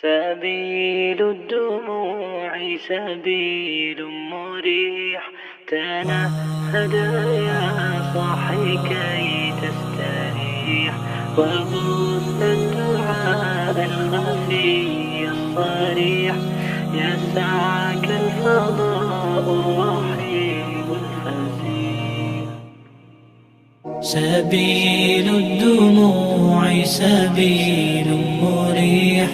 سبيل الدموع سبيل مريح، تنهد يا صاحي كي تستريح، وبث الدعاء الخفي الصريح، يسعك الفضاء الرحيم الفسيح. سبيل الدموع سبيل مريح،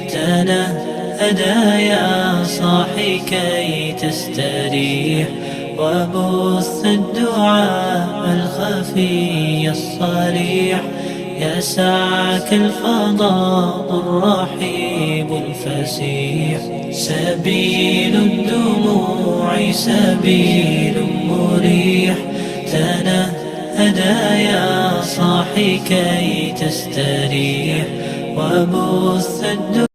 تنهد يا صاحي كي تستريح، وبث الدعاء الخفي الصريح، يسعك الفضاء الرحيب الفسيح. سبيل الدموع سبيل مريح، تنهد يا صاحي كي تستريح، وبث الدعاء